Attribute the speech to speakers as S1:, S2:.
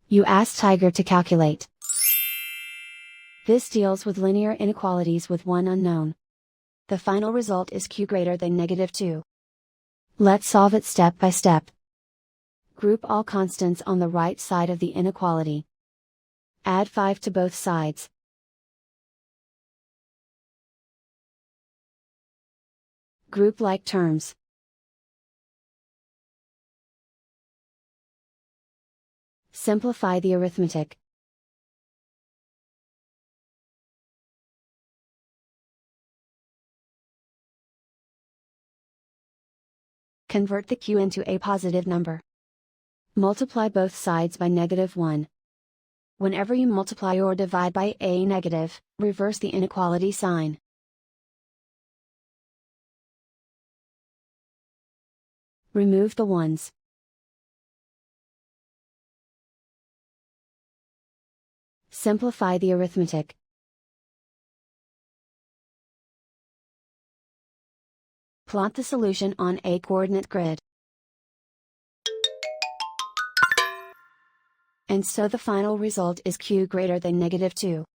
S1: You ask Tiger to calculate. This deals with linear inequalities with one unknown. The final result is q greater than -2. Let's solve it step by step. Group all constants on the right side of the inequality. Add 5 to both sides. Group like terms. Simplify the arithmetic. Convert the q into a positive number. Multiply both sides by -1. Whenever you multiply or divide by a negative, reverse the inequality sign. Remove the ones. Simplify the arithmetic. Plot the solution on a coordinate grid. And so the final result is q greater than -2.